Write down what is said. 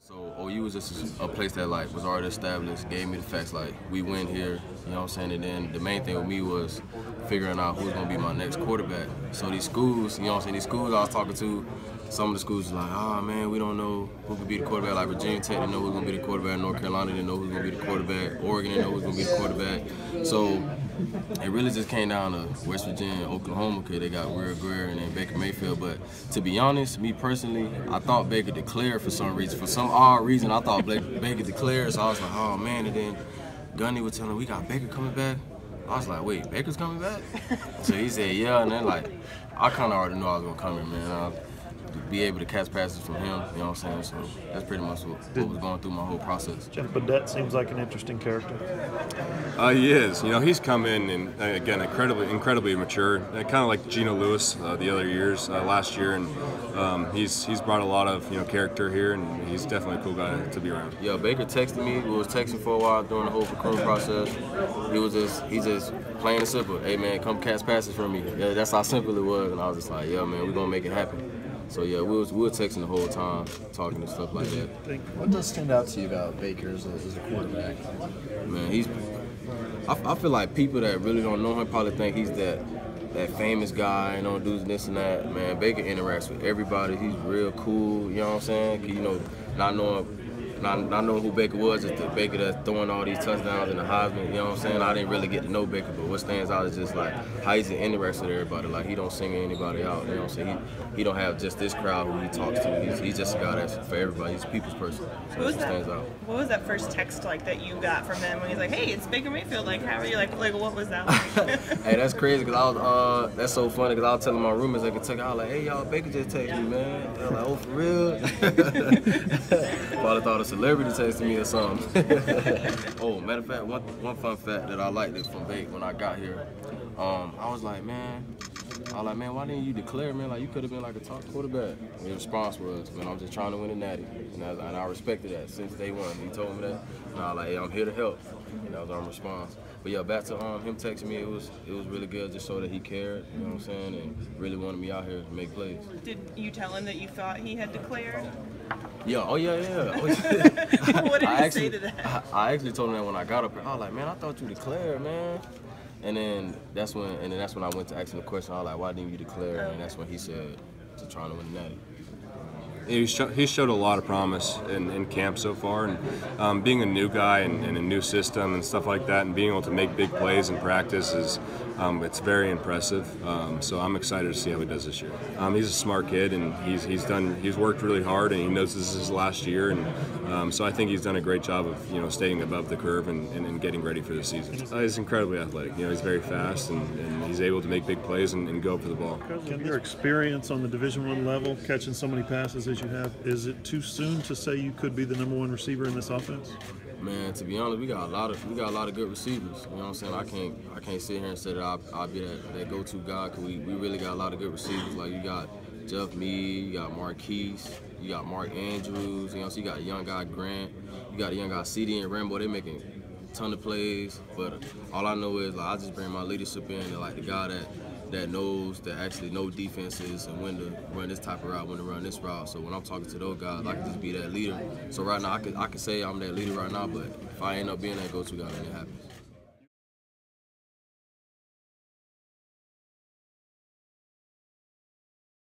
So OU was just a place that like was already established, gave me the facts like we win here, you know what I'm saying? And then the main thing with me was figuring out who's gonna be my next quarterback. So these schools, you know what I'm saying, these schools I was talking to, some of the schools was like, oh man, we don't know who could be the quarterback. Like Virginia Tech didn't know who's gonna be the quarterback, North Carolina didn't know who's gonna be the quarterback, Oregon didn't know who's gonna be the quarterback. So it really just came down to West Virginia and Oklahoma because they got WR and then Baker Mayfield. But to be honest, me personally, I thought Baker declared for some reason. For some odd reason, I thought Baker declared, so I was like, oh man, and then Gunny was telling me, we got Baker coming back. I was like, wait, Baker's coming back? So he said, yeah, and then like, I kind of already knew I was gonna come here, man. I'll be able to catch passes from him, you know what I'm saying? So that's pretty much what was going through my whole process. Jeff Badet seems like an interesting character. He is. You know, he's come in and again incredibly mature. Kind of like Geno Lewis the other years, last year, and he's brought a lot of character here, and he's definitely a cool guy to be around. Yeah, Baker texted me. We was texting for a while during the whole recruiting process. He just plain and simple. Hey man, come catch passes from me. Yeah, that's how simple it was, and I was just like, yeah man, we're gonna make it happen. So yeah, we were texting the whole time, talking and stuff like that. What does stand out to you about Baker as a quarterback? Man, I feel like people that really don't know him probably think he's that famous guy and don't do this and that. Man, Baker interacts with everybody. He's real cool, you know what I'm saying? Not knowing who Baker was, it's the Baker that's throwing all these touchdowns in the Heisman, you know what I'm saying? I didn't really get to know Baker, but what stands out is just like how he interacts with everybody. Like he don't sing anybody out, you know what I'm saying? He don't have just this crowd who he talks to. He's just a guy that's for everybody. He's a people's person. So that's what stands out. What was that first text like that you got from him when he's like, hey, it's Baker Mayfield, like how are you? Like what was that like? Hey, that's crazy because I was, that's so funny because I was telling my roommates at Kentucky, I was like, hey y'all, Baker just texted me, man. They're like, oh, for real? Probably thought a celebrity texted me or something. Oh, matter of fact, one fun fact that I liked is from Baker when I got here. I was like, man, why didn't you declare, man? Like, you could have been like a top quarterback. And his response was, man, I'm just trying to win a natty. And I respected that since day one. He told me that. And I was like, hey, I'm here to help. And that was our response. But yeah, back to him texting me, it was really good just so that he cared, you know what I'm saying, and really wanted me out here to make plays. Did you tell him that you thought he had declared? Yeah, oh yeah. What did he say to that? I actually told him that when I got up here. I was like, man, I thought you declared, man. And then that's when I went to ask him the question. I was like, why didn't you declare? And that's when he said, to trying to win the natty. He's showed a lot of promise in camp so far, and being a new guy and a new system and stuff like that, and being able to make big plays in practice is it's very impressive. So I'm excited to see how he does this year. He's a smart kid, and he's worked really hard, and he knows this is his last year, and so I think he's done a great job of staying above the curve and getting ready for the season. He's incredibly athletic. He's very fast, and he's able to make big plays and go for the ball. Can your experience on the Division I level, catching so many passes as you have, is it too soon to say you could be the #1 receiver in this offense? Man, to be honest, we got a lot of good receivers. You know what I'm saying? I can't sit here and say that I'll be that go-to guy because we really got a lot of good receivers. Like you got Jeff Mead, you got Marquise, you got Mark Andrews. You know, so you got a young guy Grant, you got a young guy CD and Rambo. They're making a ton of plays, but all I know is like I just bring my leadership in and like the guy that actually know defenses and when to run this type of route, when to run this route. So when I'm talking to those guys, I can just be that leader. So right now I can say I'm that leader right now, but if I end up being that go-to guy, then it happens.